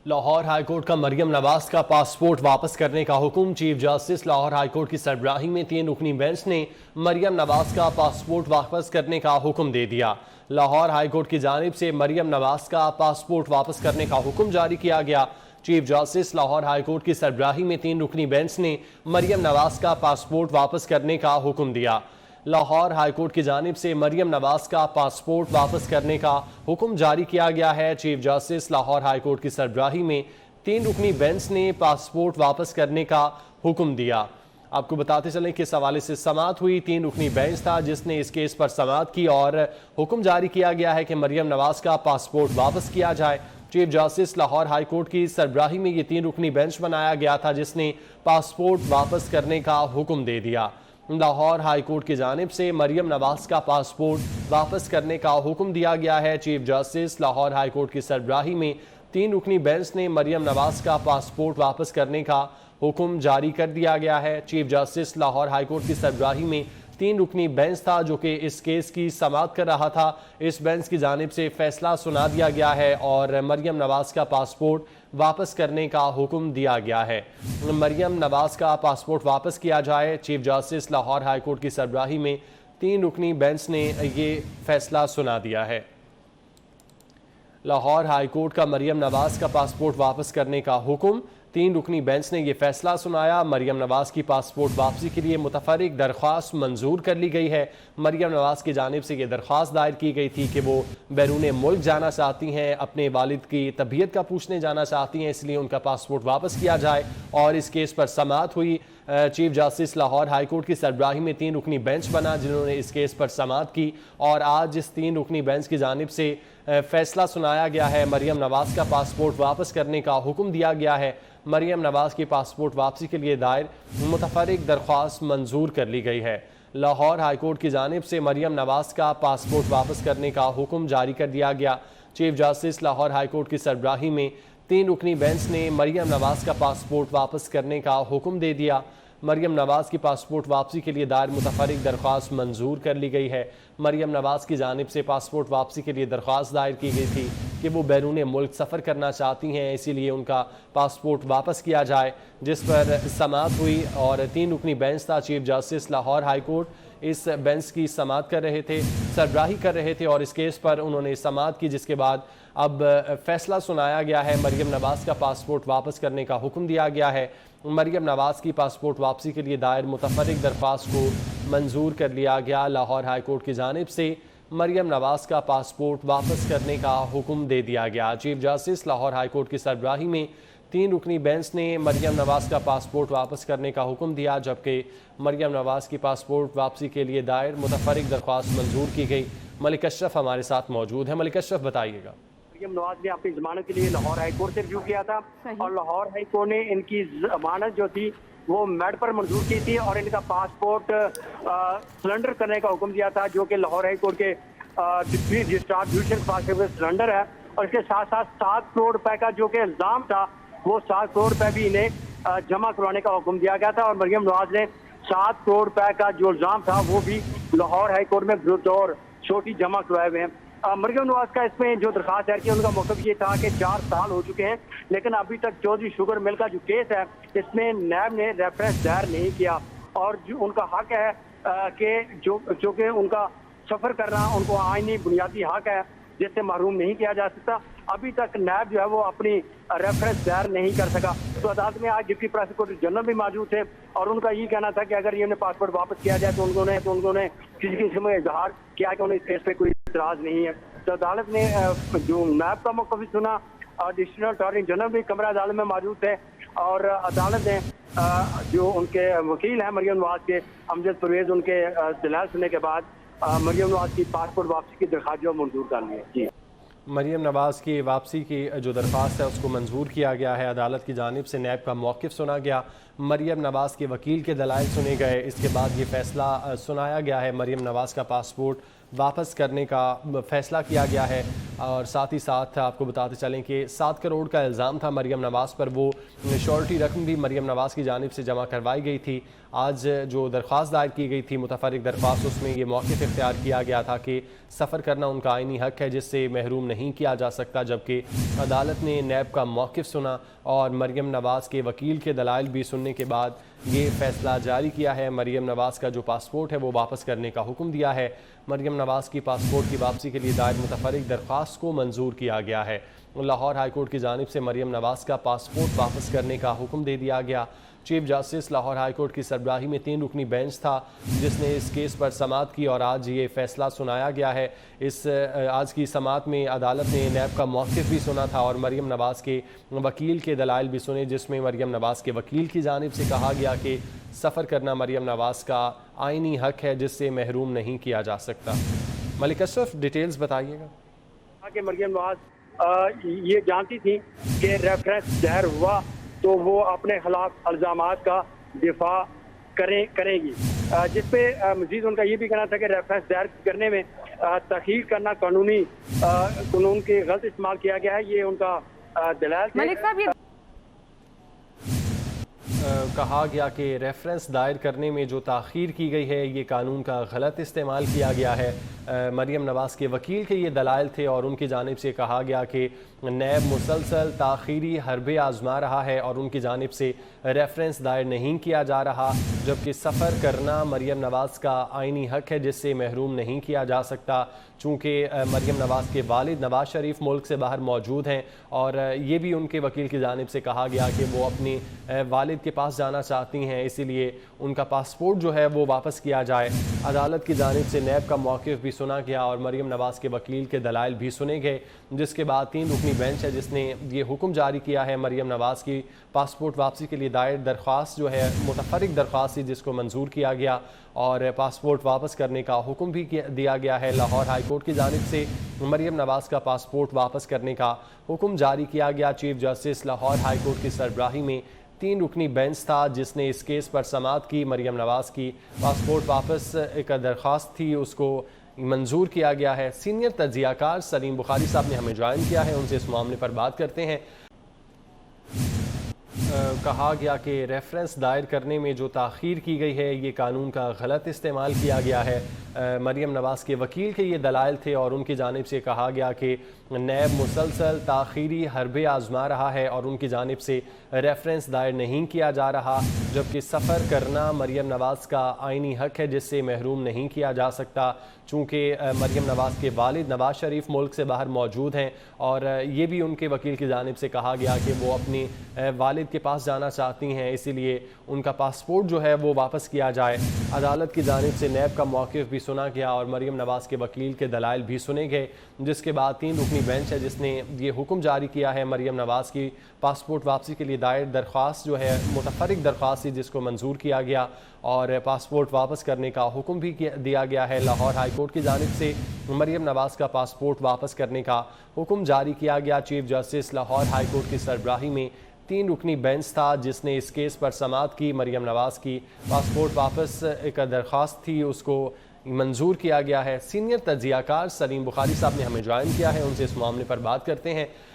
Lahore high court का मरियम नवाज का passport वापस करने का हुक्म। चीफ जस्टिस लाहौर हाईकोर्ट की सरबराही में 3 रुकनी बेंच ने मरियम नवाज का पासपोर्ट वापस करने का हुक्म दे दिया। लाहौर हाईकोर्ट की जानिब से मरियम नवाज का पासपोर्ट वापस करने का हुक्म जारी किया गया। चीफ जस्टिस लाहौर हाईकोर्ट की सरबराही में 3 रुकनी बेंच ने मरियम नवाज का पासपोर्ट वापस करने का हुक्म दिया। लाहौर हाईकोर्ट की जानिब से मरियम नवाज का पासपोर्ट वापस करने का हुक्म जारी किया गया है। चीफ जस्टिस लाहौर हाईकोर्ट की सरबराही में 3 रुकनी बेंच ने पासपोर्ट वापस करने का हुक्म दिया। आपको बताते चलें कि इस हवाले से समाअत हुई। 3 रुकनी बेंच था जिसने इस केस पर समाअत की और हुक्म जारी किया गया है कि मरियम नवाज का पासपोर्ट वापस किया जाए। चीफ जस्टिस लाहौर हाईकोर्ट की सरबराही में ये 3 रुकनी बेंच बनाया गया था जिसने पासपोर्ट वापस करने का हुक्म दे दिया। लाहौर हाईकोर्ट की जानिब से मरियम नवाज का पासपोर्ट वापस करने का हुक्म दिया गया है। चीफ जस्टिस लाहौर हाईकोर्ट की सरबराही में 3 रुकनी बेंच ने मरियम नवाज का पासपोर्ट वापस करने का हुक्म जारी कर दिया गया है। चीफ जस्टिस लाहौर हाईकोर्ट की सरबराही में 3 रुकनी बेंच था जो कि इस केस की समाअत कर रहा था। इस बेंच की जानिब से फैसला सुना दिया गया है और मरियम नवाज का पासपोर्ट वापस करने का हुक्म दिया गया है। मरियम नवाज का पासपोर्ट वापस किया जाए। चीफ जस्टिस लाहौर हाईकोर्ट की सरबराही में 3 रुकनी बेंच ने ये फैसला सुना दिया है। लाहौर हाईकोर्ट का मरियम नवाज का पासपोर्ट वापस करने का हुक्म। 3 रुकनी बेंच ने यह फैसला सुनाया। मरियम नवाज की पासपोर्ट वापसी के लिए मुतफरिक दरख्वास्त मंजूर कर ली गई है। मरियम नवाज की जानिब से यह दरख्वास्त दायर की गई थी कि वो बैरून मुल्क जाना चाहती हैं, अपने वालिद की तबीयत का पूछने जाना चाहती हैं, इसलिए उनका पासपोर्ट वापस किया जाए और इस केस पर समाअत हुई। चीफ जस्टिस लाहौर हाईकोर्ट की सरबराही में 3 रुकनी बेंच बना जिन्होंने इस केस पर समाअत की और आज इस 3 रुकनी बेंच की जानिब से फैसला सुनाया गया है। मरियम नवाज का पासपोर्ट वापस करने का हुक्म दिया गया है। मरियम नवाज की पासपोर्ट वापसी के लिए दायर मुतफरिक दरख्वास्त मंजूर कर ली गई है। लाहौर हाईकोर्ट की जानिब से मरियम नवाज का पासपोर्ट वापस करने का हुक्म जारी कर दिया गया। चीफ जस्टिस लाहौर हाईकोर्ट की सरबराही में 3 रुकनी बेंच ने मरियम नवाज का पासपोर्ट वापस करने का हुक्म दे दिया। मरियम नवाज की पासपोर्ट वापसी के लिए दायर मुतफरिक दरख्वास्त मंजूर कर ली गई है। मरियम नवाज की जानिब से पासपोर्ट वापसी के लिए दरख्वास्त दायर की गई थी कि वो बैरून मुल्क सफ़र करना चाहती हैं, इसीलिए उनका पासपोर्ट वापस किया जाए, जिस पर समाअत हुई और 3 रुकनी बेंच था। चीफ जस्टिस लाहौर हाईकोर्ट इस बेंच की समाअत कर रहे थे, सरबराही कर रहे थे और इस केस पर उन्होंने समाअत की, जिसके बाद अब फैसला सुनाया गया है। मरियम नवाज का पासपोर्ट वापस करने का हुक्म दिया गया है। मरियम नवाज की पासपोर्ट वापसी के लिए दायर मुतफरिक दरख्वास्त को मंजूर कर लिया गया। लाहौर हाईकोर्ट की जानिब से मरियम नवाज का पासपोर्ट वापस करने का हुक्म दे दिया गया। चीफ जस्टिस लाहौर हाईकोर्ट की सरबराही में 3 रुकनी बेंच ने मरियम नवाज का पासपोर्ट वापस करने का हुक्म दिया, जबकि मरियम नवाज की पासपोर्ट वापसी के लिए दायर मुतफरिक दरख्वास्त मंजूर की गई। मलिक अशरफ हमारे साथ मौजूद है। मलिक अशरफ, बताइएगा। मरियम नवाज ने अपनी जमानत के लिए लाहौर हाईकोर्ट से रिव्यू किया था और लाहौर हाईकोर्ट ने इनकी जमानत जो थी वो मेड पर मंजूर की थी और इनका पासपोर्ट सरेंडर करने का हुक्म दिया था, जो कि लाहौर हाईकोर्ट के डिप्टी रजिस्ट्रार जुडिशल के पास सरेंडर है। और इसके साथ साथ 7 करोड़ रुपए का जो कि इल्जाम था वो 7 करोड़ रुपए भी इन्हें जमा करवाने का हुक्म दिया गया था और मरियम नवाज ने 7 करोड़ रुपए का जो इल्जाम था वो भी लाहौर हाईकोर्ट में और छोटी जमा करवाए हुए हैं। मरियम नवाज का इसमें जो दरखास्त दायर किया उनका मकसद ये था कि 4 साल हो चुके हैं, लेकिन अभी तक चौधरी शुगर मिल का जो केस है इसमें नैब ने रेफरेंस दायर नहीं किया और जो उनका हक है कि जो कि उनका सफर करना उनको आईनी बुनियादी हक है जिससे महरूम नहीं किया जा सकता। अभी तक नैब जो है वो अपनी रेफरेंस दायर नहीं कर सका। तो अदालत में आज डिप्टी प्रोसिक्यूटर जनरल भी मौजूद थे और उनका ये कहना था कि अगर ये उन्हें पासपोर्ट वापस किया जाए तो उन्होंने किसी किस्म का इजहार किया कि उन्हें इस केस पे कोई इतराज नहीं है। तो अदालत ने जो नैब का मौक़िफ़ सुना और डिस्ट्रिक्ट अटॉर्नी जनरल भी कमरा अदालत में मौजूद थे और अदालत ने जो उनके वकील हैं मरियम नवाज के अमजद परवेज उनके दलाल सुनने के बाद मरियम नवाज की पासपोर्ट वापसी की दरख्वास्त जो मंजूर कर ली है। जी, मरियम नवाज की वापसी की जो दरख्वास्त है उसको मंजूर किया गया है। अदालत की जानिब से नैब का मौक़िफ़ सुना गया, मरियम नवाज के वकील के दलाइल सुने गए। इसके बाद ये फैसला सुनाया गया है। मरियम नवाज का पासपोर्ट वापस करने का फैसला किया गया है। और साथ ही साथ आपको बताते चलें कि 7 करोड़ का इल्ज़ाम था मरीम नवाज़ पर, वो श्योरिटी रकम भी मरीम नवाज़ की जानिब से जमा करवाई गई थी। आज जो दरख्वास्त दायर की गई थी, मुतफर्रिक दरख्वास्त, उसमें ये मौक़िफ़ इख्तियार किया गया था कि सफ़र करना उनका आइनी हक़ है जिससे महरूम नहीं किया जा सकता, जबकि अदालत ने नैब का मौक़िफ़ सुना और मरीम नवाज़ के वकील के दलाइल भी सुनने के बाद ये फ़ैसला जारी किया है। मरीम नवाज़ का जो पासपोर्ट है वो वापस करने का हुक्म दिया है। मरीम नवाज़ की पासपोर्ट की वापसी के लिए दायर मुतफर्रिक दरख्वास्त को मंजूर किया गया है। लाहौर हाई कोर्ट की जानिब से मरीम नवाज़ का पासपोर्ट वापस करने का हुक्म दे दिया गया। Chief justice Lahore high court की सरबराही में 3 रुकनी बेंच था जिसने इस केस पर समाअत की और आज ये फैसला सुनाया गया है। आज की समाअत में अदालत ने नैब का मौक़िफ़ भी सुना था और मरीम नवाज़ के वकील के दलाइल भी सुने, जिसमें मरीम नवाज़ के वकील की जानिब से कहा गया कि सफ़र करना मरीम नवाज़ का आइनी हक़ है जिससे महरूम नहीं किया जा सकता। मलिक अशरफ, डिटेल्स बताइएगा। कि मरीम नवाज़ ये जानती थी कि रेफरेंस दायर हुआ तो वो अपने खिलाफ इल्ज़ामात का दिफा करेंगी, जिस पे मजीद उनका ये भी कहना था कि रेफरेंस दायर करने में तखीर करना कानून के गलत इस्तेमाल किया गया है। ये उनका दलाल थे। मलिक साहब, कहा गया कि रेफरेंस दायर करने में जो ताख़ीर की गई है ये कानून का गलत इस्तेमाल किया गया है। मरीम नवाज़ के वकील के ये दलाइल थे और उनकी जानिब से कहा गया कि नैब मुसलसल ताख़ीरी हरबे आज़मा रहा है और उनकी जानिब से रेफरेंस दायर नहीं किया जा रहा, जबकि सफ़र करना मरीम नवाज़ का आइनी हक़ है जिससे महरूम नहीं किया जा सकता। चूँकि मरीम नवाज़ के वालिद नवाज़ शरीफ मुल्क से बाहर मौजूद हैं और ये भी उनके वकील की जानिब से कहा गया कि वो अपनी वालिद के पास जाना चाहती हैं, इसीलिए उनका पासपोर्ट जो है वो वापस किया जाए। अदालत की जानिब से नैब का मौक़िफ़ भी सुना गया और मरीम नवाज़ के वकील के दलाइल भी सुने गए, जिसके बाद 3 रुकनी बेंच है जिसने ये हुक्म जारी किया है मरीम नवाज़ की पासपोर्ट वापसी के लिए दायर दरख्वास्त जो है मुतफर्रिक दरख्वास्त थी जिसको मंजूर किया गया और पासपोर्ट वापस करने का हुक्म भी दिया गया है। लाहौर हाई कोर्ट की जानिब से मरीम नवाज़ का पासपोर्ट वापस करने का हुक्म जारी किया गया। Chief justice Lahore high court की सरबराही में 3 रुकनी बेंच था जिसने इस केस पर समाअत की। मरीम नवाज़ की पासपोर्ट वापस एक दरख्वास्त थी, उसको मंजूर किया गया है। सीनियर तज्ज़ियाकार सलीम बुखारी साहब ने हमें ज्वाइन किया है, उनसे इस मामले पर बात करते हैं। कहा गया कि रेफरेंस दायर करने में जो ताख़ीर की गई है ये कानून का गलत इस्तेमाल किया गया है। मरीम नवाज़ के वकील के ये दलाइल थे और उनकी जानिब से कहा गया कि नैब मुसलसल ताख़ीरी हरबे आज़मा रहा है और उनकी जानिब से रेफरेंस दायर नहीं किया जा रहा, जबकि सफ़र करना मरीम नवाज़ का आइनी हक़ है जिससे महरूम नहीं किया जा सकता। चूँकि मरीम नवाज़ के वालिद नवाज़ शरीफ मुल्क से बाहर मौजूद हैं और ये भी उनके वकील की जानिब से कहा गया कि वो अपनी वालिद के पास जाना चाहती हैं, इसीलिए उनका पासपोर्ट जो है वो वापस किया जाए। अदालत की जानिब से नैब का मौक़िफ़ भी सुना गया और मरीम नवाज़ के वकील के दलाइल भी सुने गए, जिसके बाद 3 रुकनी बेंच है जिसने ये हुक्म जारी किया है मरीम नवाज़ की पासपोर्ट वापसी के लिए दायर दरख्वास्त जो है मुतफर्रिक दरख्वास्त थी जिसको मंजूर किया गया और पासपोर्ट वापस करने का हुक्म भी दिया गया है। लाहौर हाई कोर्ट की जानिब से मरीम नवाज़ का पासपोर्ट वापस करने का हुक्म जारी किया गया। Chief justice Lahore high court की सरबराही में 3 रुकनी बेंच था जिसने इस केस पर समाअत की। मरीम नवाज़ की पासपोर्ट वापस एक दरख्वास्त थी, उसको मंजूर किया गया है। सीनियर तज्ज़ियाकार सलीम बुखारी साहब ने हमें ज्वाइन किया है, उनसे इस मामले पर बात करते हैं।